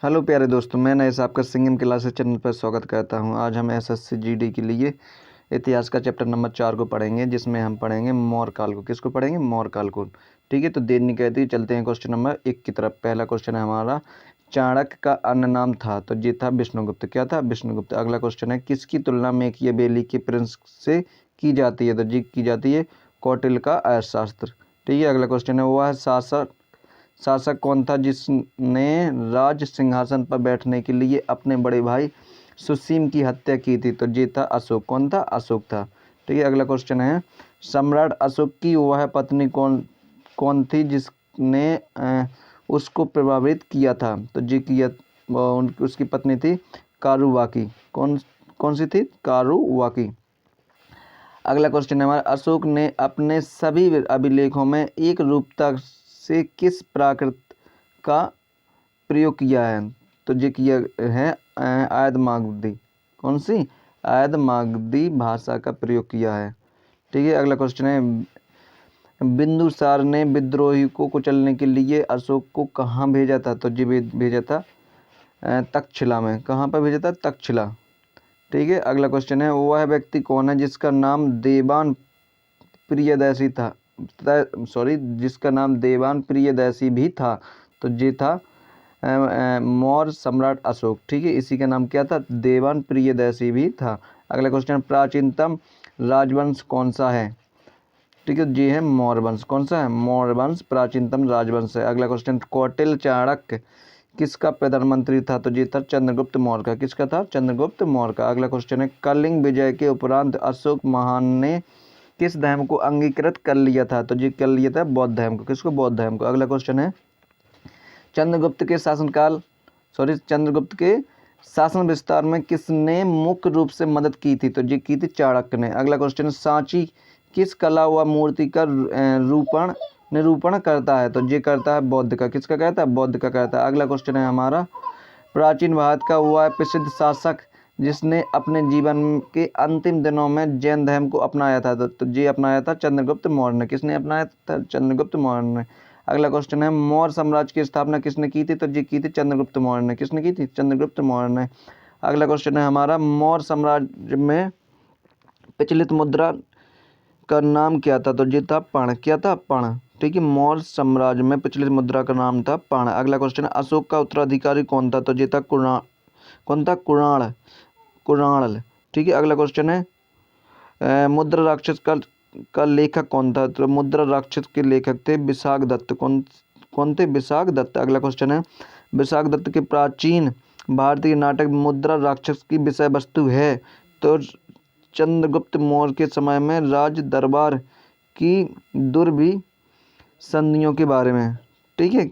Hello प्यारे दोस्तों, मैं नए आपका सिंगिंग क्लासेस चैनल पर स्वागत करता हूं। आज हम एसएससी जीडी के लिए इतिहास का चैप्टर नंबर 4 को पढ़ेंगे, जिसमें हम पढ़ेंगे मौर्यकाल को। किसको पढ़ेंगे? मौर्यकाल को। ठीक है, तो देर नहीं कहती, चलते हैं क्वेश्चन नंबर 1 की तरफ। पहला क्वेश्चन है हमारा, चाणक्य का अन्य नाम था? तो ये था विष्णुगुप्त। क्या था? विष्णुगुप्त। अगला क्वेश्चन है, किसकी तुलना मेकियावेली के प्रिंस से की जाती है? तो जी की जाती है कौटिल्य का अर्थशास्त्र। ठीक है, अगला क्वेश्चन है, वह शासक कौन था जिसने राज सिंहासन पर बैठने के लिए अपने बड़े भाई सुसीम की हत्या की थी? तो ये था अशोक। कौन था? अशोक था। ठीक है, अगला क्वेश्चन है, सम्राट अशोक की वह पत्नी कौन कौन थी जिसने उसको प्रभावित किया था? तो जी किया उसकी पत्नी थी कारुवाकी। कौन कौन सी थी? कारुवाकी। अगला क्वेश्चन है हमारा, अशोक ने अपने सभी अभिलेखों में एक रूपता से किस प्राकृत का प्रयोग किया है? तो ये किया है आयदमागधी। कौन सी? आयदमागधी भाषा का प्रयोग किया है। ठीक है, अगला क्वेश्चन है, बिंदुसार ने विद्रोही को कुचलने के लिए अशोक को कहाँ भेजा था? तो जी भेजा था तक्षशिला में। कहाँ पर भेजा था? तक्षशिला। ठीक है, अगला क्वेश्चन है, वह व्यक्ति कौन है जिसका नाम देवान प्रियदर्शी था? जिसका नाम देवान प्रियदर्शी भी था? तो ये था मौर्य सम्राट अशोक। ठीक है, इसी का नाम क्या था? देवान प्रियदर्शी भी था। अगला क्वेश्चन, प्राचीनतम राजवंश कौन सा है? ठीक है, ये है मौर्य वंश। कौन सा है? मौर्य वंश प्राचीनतम राजवंश है। अगला क्वेश्चन, कौटिल्य चाणक्य किसका प्रधानमंत्री था? तो ये था चंद्रगुप्त मौर्य का। किसका था? चंद्रगुप्त मौर्य का। अगला क्वेश्चन है, कलिंग विजय के उपरांत अशोक महान ने किस धर्म को अंगीकृत कर लिया था? तो जी कर लिया था बौद्ध धर्म को। किसको? बौद्ध धर्म को। अगला क्वेश्चन है, चंद्रगुप्त के शासन विस्तार में किसने मुख्य रूप से मदद की थी? तो जी की थी चाणक्य ने। अगला क्वेश्चन है, सांची किस कला व मूर्ति का निरूपण करता है? तो ये करता है बौद्ध का। किसका कहता है? बौद्ध का कहता है। अगला क्वेश्चन है हमारा, प्राचीन भारत का वह प्रसिद्ध शासक जिसने अपने जीवन के अंतिम दिनों में जैन धर्म को अपनाया था? तो ये अपनाया था चंद्रगुप्त मौर्य ने। किसने अपनाया था? चंद्रगुप्त मौर्य ने। अगला क्वेश्चन है, मौर्य साम्राज्य की स्थापना किसने की थी? तो ये की थी चंद्रगुप्त मौर्य ने। किसने की थी? चंद्रगुप्त मौर्य ने। अगला क्वेश्चन है हमारा, मौर्य साम्राज्य में प्रचलित मुद्रा का नाम क्या था? तो ये था पर्ण। क्या था? पर्ण। ठीक है, मौर्य साम्राज्य में प्रचलित मुद्रा का नाम था पर्ण। अगला क्वेश्चन है, अशोक का उत्तराधिकारी कौन था? तो ये था कौन था? कुणाल। ठीक है, अगला क्वेश्चन है, मुद्रा राक्षस का लेखक कौन था? तो मुद्रा राक्षस के लेखक थे विशाख दत्त। कौन थे? विशाख दत्त। अगला क्वेश्चन है, विशाख दत्त के प्राचीन भारतीय नाटक मुद्रा राक्षस की विषय वस्तु है? तो चंद्रगुप्त मौर्य के समय में राज दरबार की दुर्भी संधियों के बारे में। ठीक है,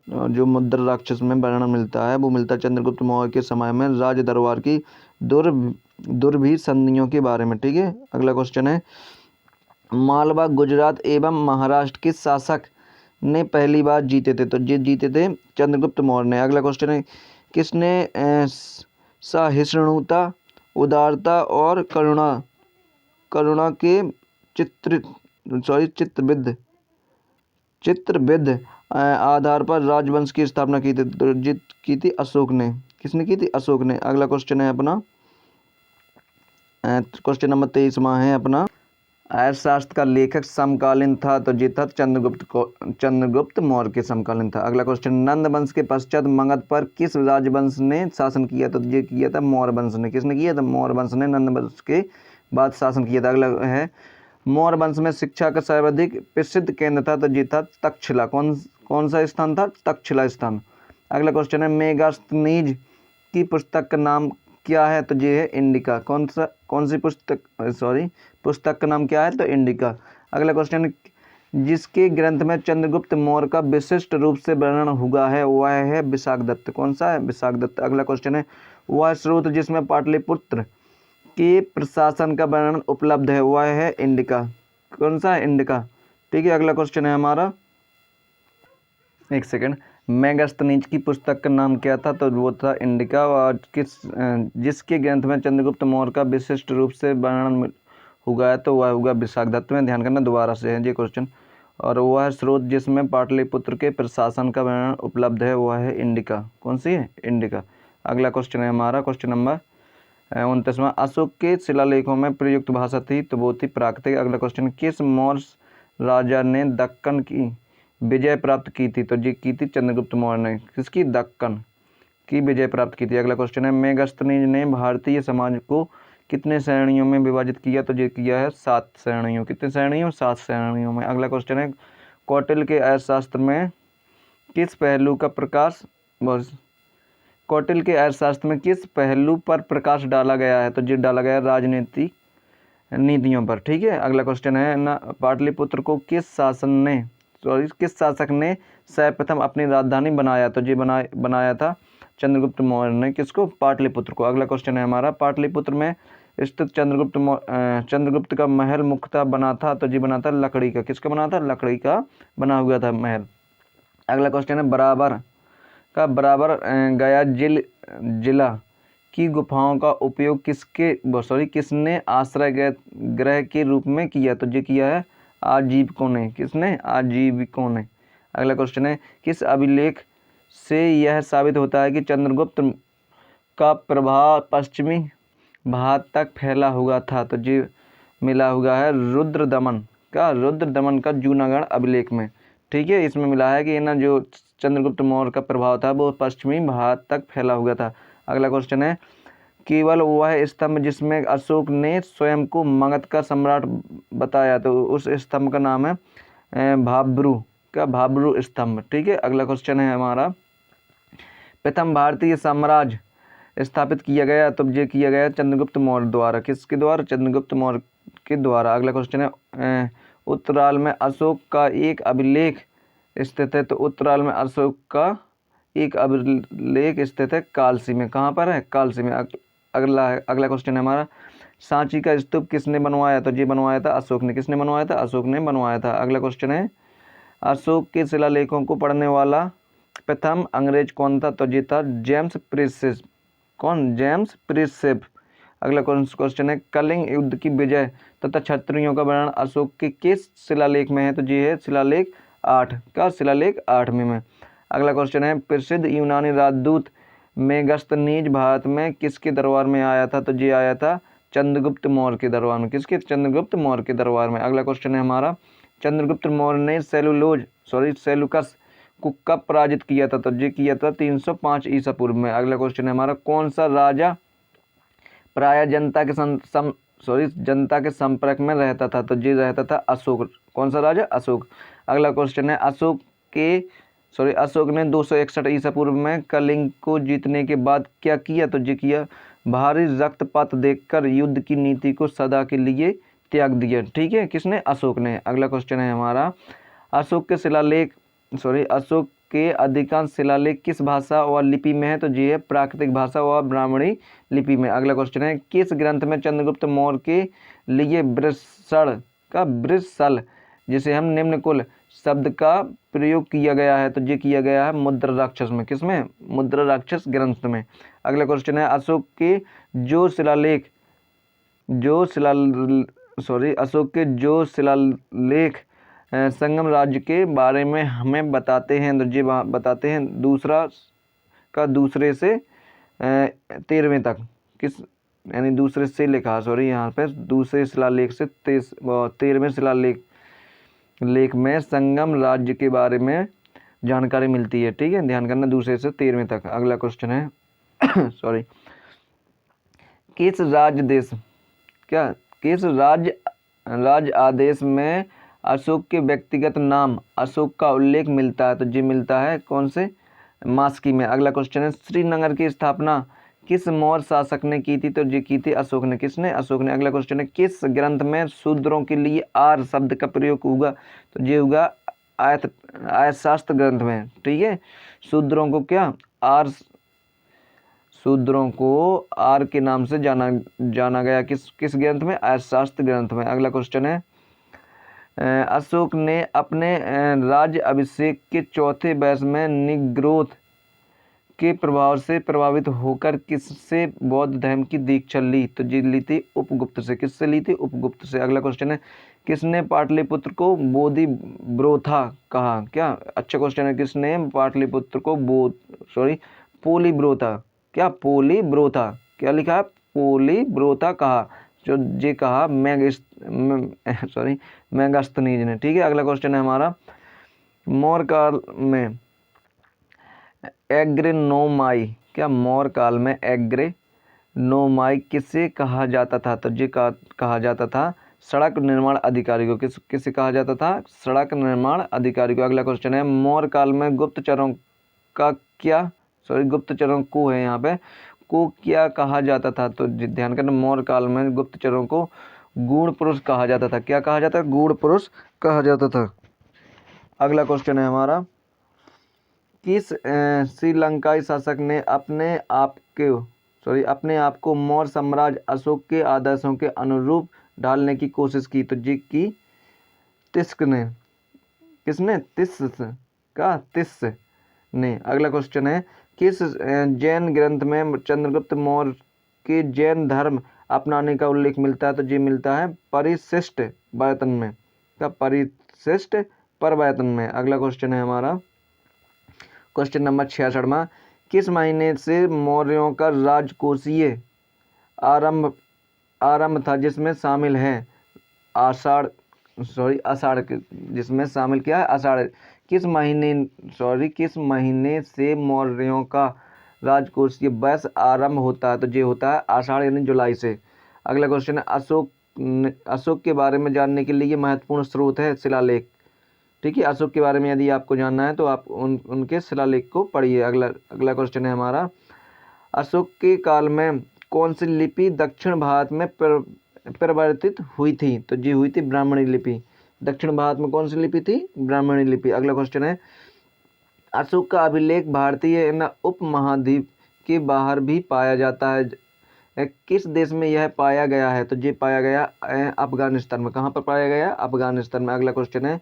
जो मुद्रा राक्षस में वर्णन मिलता है वो मिलता है चंद्रगुप्त मौर्य के समय में राज दरबार की दुर्भी संधियों के बारे में। ठीक है, अगला क्वेश्चन है, मालवा गुजरात एवं महाराष्ट्र के शासक ने पहली बार जीते थे? तो ये जीते थे चंद्रगुप्त मौर्य ने। अगला क्वेश्चन है, किसने सहिष्णुता, उदारता और करुणा के चित्रविद आधार पर राजवंश की स्थापना की थी? तो जीत की थी अशोक ने। किसने की थी? अशोक ने। अगला क्वेश्चन है अपना, क्वेश्चन नंबर 23 में है अपना, अर्थशास्त्र का लेखक समकालीन था? तो ये था चंद्रगुप्त मौर्य के समकालीन था। अगला क्वेश्चन, नंद वंश के पश्चात मगध पर किस राजवंश ने शासन किया? तो ये किया था मौर्य वंश ने। किसने किया था? मौर्य वंश ने नंद वंश के बाद शासन किया था। अगला है, मौर्य वंश में शिक्षा का सर्वाधिक प्रसिद्ध केंद्र था? तो ये था तक्षशिला। कौन सा स्थान था? तक्षशिला स्थान। अगला क्वेश्चन है, मेगास्थनीज की पुस्तक का नाम क्या है? तो ये है इंडिका। कौन सी पुस्तक का नाम क्या है? तो इंडिका। अगला क्वेश्चन, जिसके ग्रंथ में चंद्रगुप्त मौर्य का विशिष्ट रूप से वर्णन हुआ है वह है विशाख दत्त। कौन सा है? विशाख दत्त। अगला क्वेश्चन है, वह स्रोत जिसमें पाटलिपुत्र के प्रशासन का वर्णन उपलब्ध है वह है इंडिका। कौन सा है? इंडिका। ठीक है, अगला क्वेश्चन है हमारा, एक सेकंड, मेगास्थनीज की पुस्तक का नाम क्या था? तो वो था इंडिका। और जिसके ग्रंथ में चंद्रगुप्त मौर्य का विशिष्ट रूप से वर्णन हुआ है तो वह होगा विशाख दत्त में। ध्यान करना, दोबारा से है ये क्वेश्चन। और वह स्रोत जिसमें पाटलिपुत्र के प्रशासन का वर्णन उपलब्ध है वह है इंडिका। कौन सी है? इंडिका। अगला क्वेश्चन है हमारा क्वेश्चन नंबर 29वां, अशोक के शिलालेखों में प्रयुक्त भाषा थी तो वो थी प्राकृतिक। अगला क्वेश्चन, किस मौर्य राजा ने दक्कन की विजय प्राप्त की थी तो जी की थी चंद्रगुप्त मौर्य ने। किसकी? दक्कन की विजय प्राप्त की थी। अगला क्वेश्चन है, मेगास्थनीज ने भारतीय समाज को कितने श्रेणियों में विभाजित किया तो ये किया है 7 श्रेणियों। कितने श्रेणियों? 7 श्रेणियों में। अगला क्वेश्चन है, कौटिल्य के अर्थशास्त्र में किस पहलू का प्रकाश कौटिल्य के अर्थशास्त्र में किस पहलू पर प्रकाश डाला गया है तो ये डाला गया राजनीति नीतियों पर। ठीक है। अगला क्वेश्चन है ना, पाटलिपुत्र को किस शासक ने सर्वप्रथम अपनी राजधानी बनाया तो ये बनाया था चंद्रगुप्त मौर्य ने। किसको? पाटलिपुत्र को। अगला क्वेश्चन है हमारा, पाटलिपुत्र में स्थित चंद्रगुप्त का महल मुख्यतः बना था तो जी बना था लकड़ी का। किसका बना था? लकड़ी का बना हुआ था महल। अगला क्वेश्चन है, बराबर गया जिला की गुफाओं का उपयोग किसने आश्रय गृह के रूप में किया तो ये किया है आजीविकों ने। किसने? आजीविकों ने। अगला क्वेश्चन है, किस अभिलेख से यह साबित होता है कि चंद्रगुप्त का प्रभाव पश्चिमी भारत तक फैला हुआ था तो जी मिला हुआ है रुद्रदमन का जूनागढ़ अभिलेख में। ठीक है। इसमें मिला है कि ना जो चंद्रगुप्त मौर्य का प्रभाव था वो पश्चिमी भारत तक फैला हुआ था। अगला क्वेश्चन है, केवल वह स्तंभ जिसमें अशोक ने स्वयं को मगध का सम्राट बताया तो उस स्तंभ का नाम है भाब्रू स्तंभ। ठीक है। अगला क्वेश्चन है हमारा, प्रथम भारतीय साम्राज्य स्थापित किया गया तो ये किया गया चंद्रगुप्त मौर्य द्वारा। किसके द्वारा? चंद्रगुप्त मौर्य के द्वारा। अगला क्वेश्चन है, उत्तराल में अशोक का एक अभिलेख स्थित है तो उत्तराल में अशोक का एक अभिलेख स्थित है कालसी में। कहाँ पर है? कालसी में। अगला क्वेश्चन है हमारा, सांची का स्तूप किसने बनवाया तो ये बनवाया था अशोक ने। किसने बनवाया था? अशोक ने बनवाया था। अगला क्वेश्चन है, अशोक के शिलालेखों को पढ़ने वाला प्रथम अंग्रेज कौन था तो ये था जेम्स प्रिंसेप। कौन? James Prinsep. अगला क्वेश्चन है, कलिंग युद्ध की विजय तथा क्षत्रियों का वर्णन अशोक के किस शिलालेख में है तो ये है शिलालेख 8 का शिलालेख 8वें में। अगला क्वेश्चन है, प्रसिद्ध यूनानी राजदूत मेगास्थनीज भारत में किसके दरबार में आया था तो ये आया था चंद्रगुप्त मौर्य के दरबार में। किसके? चंद्रगुप्त मौर्य के दरबार में। अगला क्वेश्चन है हमारा, चंद्रगुप्त मौर्य ने सेलुकस को कब पराजित किया था तो ये किया था 305 ईसा पूर्व में। अगला क्वेश्चन है हमारा, कौन सा राजा प्राय जनता के संपर्क में रहता था तो ये रहता था अशोक। कौन सा राजा? अशोक। अगला क्वेश्चन है, अशोक ने 261 ईसा पूर्व में कलिंग को जीतने के बाद क्या किया तो ये किया भारी रक्तपात देखकर युद्ध की नीति को सदा के लिए त्याग दिया। ठीक है। किसने? अशोक ने। अगला क्वेश्चन है हमारा, अशोक के अधिकांश शिलालेख किस भाषा व लिपि में है तो ये है प्राकृतिक भाषा व ब्राह्मणी लिपि में। अगला क्वेश्चन है, किस ग्रंथ में चंद्रगुप्त मौर्य के लिए वृषल जिसे हम निम्न कुल शब्द का प्रयोग किया गया है तो ये किया गया है मुद्रा राक्षस में। किसमें? मुद्रा राक्षस ग्रंथ में। अगला क्वेश्चन है, अशोक के जो शिलालेख संगम राज्य के बारे में हमें बताते हैं तो ये बताते हैं दूसरे से 13वें तक। किस यानी दूसरे से लिखा यहाँ पे दूसरे शिलालेख से 13वें शिलालेख में संगम राज्य के बारे में जानकारी मिलती है। ठीक है। ध्यान करना, दूसरे से 13वें तक। अगला क्वेश्चन है किस राज्य आदेश में अशोक के व्यक्तिगत नाम अशोक का उल्लेख मिलता है तो जी मिलता है कौन से? मास्की में। अगला क्वेश्चन है, श्रीनगर की स्थापना किस मौर्य शासक ने की थी तो जी की थी अशोक ने। किसने? अशोक ने। अगला क्वेश्चन है, किस ग्रंथ में शूद्रों के लिए आर्य शब्द का प्रयोग होगा तो ये होगा अर्थशास्त्र ग्रंथ में। ठीक है। शूद्रों को आर्य के नाम से जाना गया किस ग्रंथ में? अर्थशास्त्र ग्रंथ में। अगला क्वेश्चन है, अशोक ने अपने राज्य अभिषेक के चौथे वर्ष में निग्रोध के प्रभाव से प्रभावित होकर किससे बौद्ध धर्म की दीक्षा ली? तो जी ली थी उपगुप्त से। किससे ली थी? उपगुप्त से। अगला क्वेश्चन है, किसने पाटलिपुत्र को बोधि ब्रोथा कहा? क्या अच्छा क्वेश्चन है। किसने पाटलिपुत्र को पोलीब्रोथा, क्या पोलीब्रोथा, क्या लिखा है? पोलीब्रोथा कहा। जो ये कहा मेगास्थनीज ने। ठीक है, अगला क्वेश्चन है हमारा, मौर्य काल में एग्रेनोमाई, क्या मौर्य काल में एग्रेनोमाई किसे कहा जाता था? तो ये कहा जाता था सड़क निर्माण अधिकारी को। किसे कहा जाता था? सड़क निर्माण अधिकारी को। अगला क्वेश्चन है, मौर्य काल में गुप्तचरों को है यहाँ पे, को क्या कहा जाता था? तो ध्यान करना, मौर्य काल में गुप्तचरों को गूढ़ पुरुष कहा जाता था। क्या कहा जाता? गूढ़ पुरुष कहा जाता था। अगला क्वेश्चन है हमारा, किस श्रीलंकाई शासक ने अपने आप को मौर्य साम्राज्य अशोक के आदर्शों के अनुरूप ढालने की कोशिश की? तो जी की तिस्क ने। किसने? तिस्स ने। अगला क्वेश्चन है, किस जैन ग्रंथ में चंद्रगुप्त मौर्य के जैन धर्म अपनाने का उल्लेख मिलता है? तो जी मिलता है परिशिष्ट बर्तन में। क्या? परिशिष्ट परवर्तन में। अगला क्वेश्चन है हमारा, क्वेश्चन नंबर 66वां, किस महीने से मौर्यों का राजकोषीय आरंभ था, जिसमें शामिल है आषाढ़, जिसमें शामिल क्या है? आषाढ़। किस महीने से मौर्यों का राजकोषीय वर्ष आरंभ होता है? तो ये होता है आषाढ़ यानी जुलाई से। अगला क्वेश्चन है, अशोक के बारे में जानने के लिए महत्वपूर्ण स्रोत है शिलालेख। ठीक है, अशोक के बारे में यदि आपको जानना है तो आप उनके शिलालेख को पढ़िए। अगला क्वेश्चन है हमारा, अशोक के काल में कौन सी लिपि दक्षिण भारत में परिवर्तित हुई थी? तो जी हुई थी ब्राह्मणी लिपि। दक्षिण भारत में कौन सी लिपि थी? ब्राह्मणी लिपि। अगला क्वेश्चन है, अशोक का अभिलेख भारतीय उपमहाद्वीप के बाहर भी पाया जाता है, किस देश में यह पाया गया है? तो ये पाया गया अफगानिस्तान में। कहाँ पर पाया गया? अफगानिस्तान में। अगला क्वेश्चन है,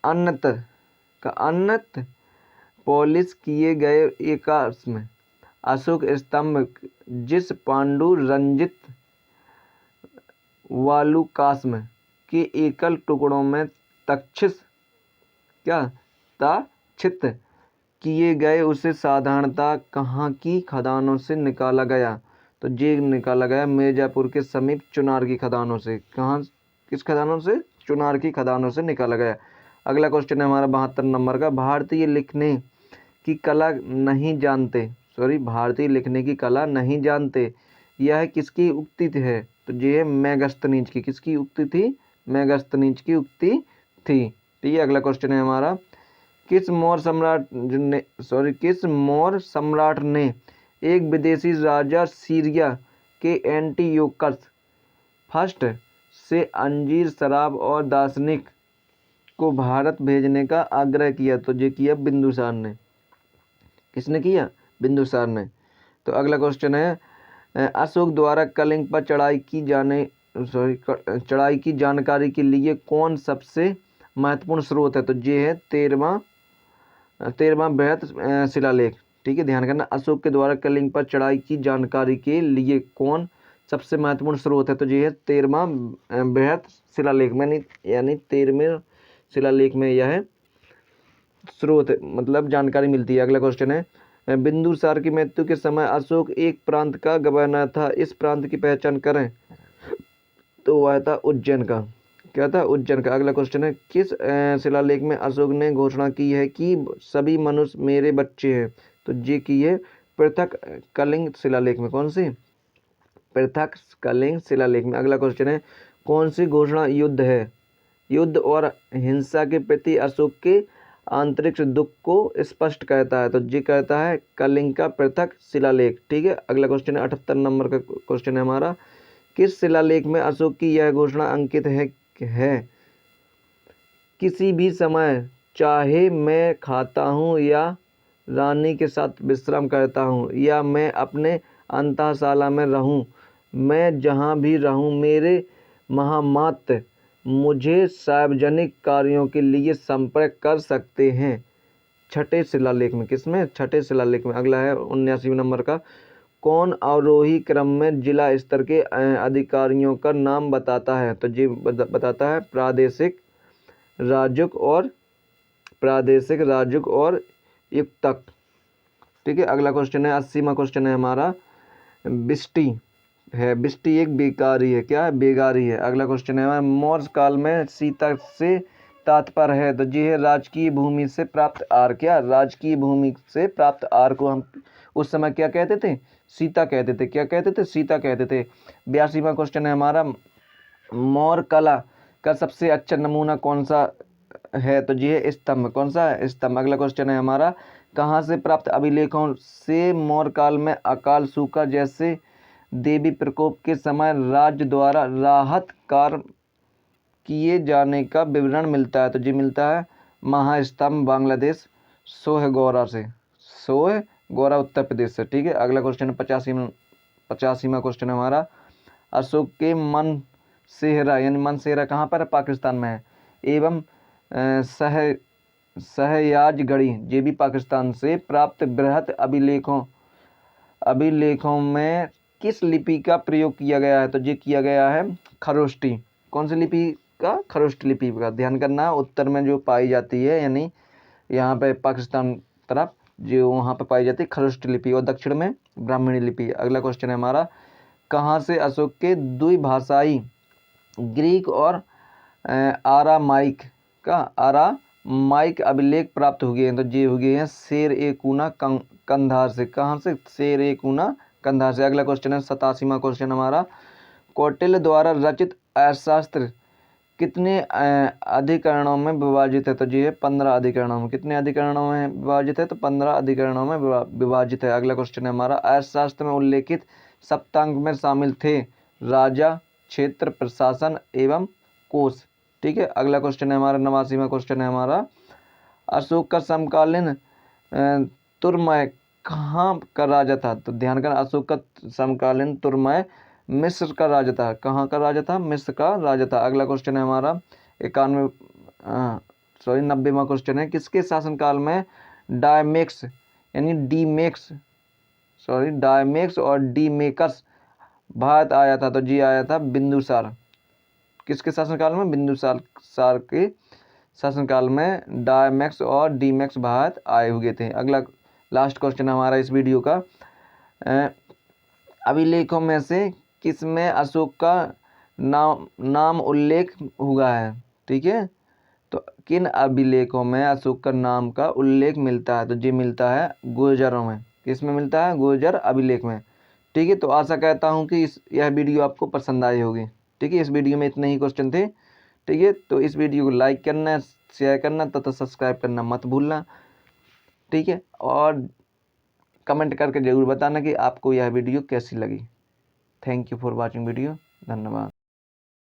अन्नत पॉलिश किए गए एकाश में अशोक स्तंभ जिस पांडु रंजित वालुकास्म के एकल टुकड़ों में तक्षित किए गए उसे साधारणतः कहाँ की खदानों से निकाला गया? तो ये निकाला गया मिर्जापुर के समीप चुनार की खदानों से। किस खदानों से? चुनार की खदानों से निकाला गया। अगला क्वेश्चन है हमारा 72 नंबर का, भारतीय लिखने की कला नहीं जानते, यह किसकी उक्ति है? तो ये मेगास्थनीज की। किसकी उक्ति थी? मेगास्थनीज की उक्ति थी। ठीक है, अगला क्वेश्चन है हमारा, किस मौर्य सम्राट ने एक विदेशी राजा सीरिया के एंटियोकस फर्स्ट से अंजीर, शराब और दार्शनिक को भारत भेजने का आग्रह किया? तो ये किया बिंदुसार ने। किसने किया? बिंदुसार ने। तो अगला क्वेश्चन है, अशोक द्वारा कलिंग पर चढ़ाई की जानकारी के लिए कौन सबसे महत्वपूर्ण स्रोत है? तो ये है 13वां बृहत शिलालेख। ठीक है, ध्यान करना, अशोक के द्वारा कलिंग पर चढ़ाई की जानकारी के लिए कौन सबसे महत्वपूर्ण स्रोत है? तो ये है 13वां बृहत शिलालेख में, यानी 13वें शिलालेख में यह स्रोत मतलब जानकारी मिलती है। अगला क्वेश्चन है, बिंदुसार की मृत्यु के समय अशोक एक प्रांत का गवर्नर था, इस प्रांत की पहचान करें। तो वह था उज्जैन का। क्या था? उज्जैन का। अगला क्वेश्चन है, किस शिलालेख में अशोक ने घोषणा की है कि सभी मनुष्य मेरे बच्चे हैं? तो ये की है पृथक कलिंग शिलालेख में। कौन सी? पृथक कलिंग शिलालेख में। अगला क्वेश्चन है, कौन सी घोषणा युद्ध और हिंसा के प्रति अशोक के आंतरिक दुख को स्पष्ट करता है? तो ये कहता है कलिंग का पृथक शिलालेख। ठीक है, अगला क्वेश्चन है 78 नंबर का क्वेश्चन है हमारा, किस शिलालेख में अशोक की यह घोषणा अंकित है किसी भी समय चाहे मैं खाता हूँ या रानी के साथ विश्राम करता हूँ या मैं अपने अंतःशाला में रहूँ, मैं जहाँ भी रहूँ मेरे महामात्र मुझे सार्वजनिक कार्यों के लिए संपर्क कर सकते हैं। छठे शिलालेख में, किसमें, छठे शिलालेख में। अगला है 79वें नंबर का, कौन आरोही क्रम में जिला स्तर के अधिकारियों का नाम बताता है? तो जी बताता है प्रादेशिक राजुक और युक्तक। ठीक है, अगला क्वेश्चन है 80वां क्वेश्चन है हमारा, बिस्टी एक बेकारी है, क्या है, बेगारी है। अगला क्वेश्चन है हमारा, मौर्य काल में सीता से तात्पर्य है? तो जी है राजकीय भूमि से प्राप्त आर। क्या, राजकीय भूमि से प्राप्त आर को हम उस समय क्या कहते थे? सीता कहते थे। क्या कहते थे? सीता कहते थे। 82वां क्वेश्चन है हमारा, मौर्य कला का सबसे अच्छा नमूना कौन सा है? तो जी है स्तंभ। कौन सा है? स्तंभ। अगला क्वेश्चन है हमारा, कहाँ से प्राप्त अभिलेखों से मौर्य काल में अकाल सूखा जैसे देवी प्रकोप के समय राज्य द्वारा राहत कार्य किए जाने का विवरण मिलता है? तो जी मिलता है महास्तंभ बांग्लादेश, सोहगौरा से, सोहगौरा उत्तर प्रदेश से। ठीक है, अगला क्वेश्चन है 85वां क्वेश्चन है हमारा, अशोक के मनसेहरा, यानी मनसेहरा कहाँ पर है? पाकिस्तान में है, एवं सहयाजगढ़ी ये भी पाकिस्तान से प्राप्त बृहत अभिलेखों में किस लिपि का प्रयोग किया गया है? तो ये किया गया है खरोष्टी। कौन सी लिपि का? खरोष्टी लिपि का। ध्यान करना, उत्तर में जो पाई जाती है, यानी यहाँ पे पाकिस्तान तरफ जो वहाँ पे पाई जाती है खरोष्टी लिपि, और दक्षिण में ब्राह्मणी लिपि। अगला क्वेश्चन है हमारा, कहाँ से अशोक के द्विभाषाई ग्रीक और आरामाइक अभिलेख प्राप्त हुए हैं? तो ये हुए हैं शेर ए कूना कंधार से। कहाँ से? शेर ए कूना कंधार से। अगला क्वेश्चन है 87वां क्वेश्चन हमारा, कौटिल्य द्वारा रचित अर्थशास्त्र कितने अधिकरणों में विभाजित है? तो ये है 15 अधिकरणों में। कितने अधिकरणों में विभाजित है? तो 15 अधिकरणों में विभाजित है। अगला क्वेश्चन है हमारा, अर्थशास्त्र में उल्लेखित सप्तांग में शामिल थे राजा, क्षेत्र, प्रशासन एवं कोष। ठीक है, अगला क्वेश्चन है हमारा 89वां क्वेश्चन है हमारा, अशोक का समकालीन तुरमय कहाँ का राजा था? तो ध्यान करना, अशोक का समकालीन तुरमय मिस्र का राजा था। कहाँ का राजा था? मिस्र का राजा था। अगला क्वेश्चन है हमारा 90वां क्वेश्चन है, किसके शासनकाल में डायमेक्स और डीमेकस भारत आया था? तो जी आया था बिंदुसार। किसके शासनकाल में? बिंदुसार के शासनकाल में डायमेक्स और डीमेक्स भारत आए हुए थे। अगला लास्ट क्वेश्चन हमारा इस वीडियो का, अभिलेखों में से किसमें अशोक का नाम उल्लेख हुआ है? ठीक है, तो किन अभिलेखों में अशोक का नाम का उल्लेख मिलता है? तो ये मिलता है गुर्जरों में। किसमें मिलता है? गुर्जर अभिलेख में। ठीक है, तो आशा करता हूँ कि यह वीडियो आपको पसंद आई होगी। ठीक है, इस वीडियो में इतने ही क्वेश्चन थे। ठीक है, तो इस वीडियो को लाइक करना, शेयर करना तथा सब्सक्राइब करना मत भूलना। ठीक है, और कमेंट करके ज़रूर बताना कि आपको यह वीडियो कैसी लगी। Thank you for watching video. धन्यवाद।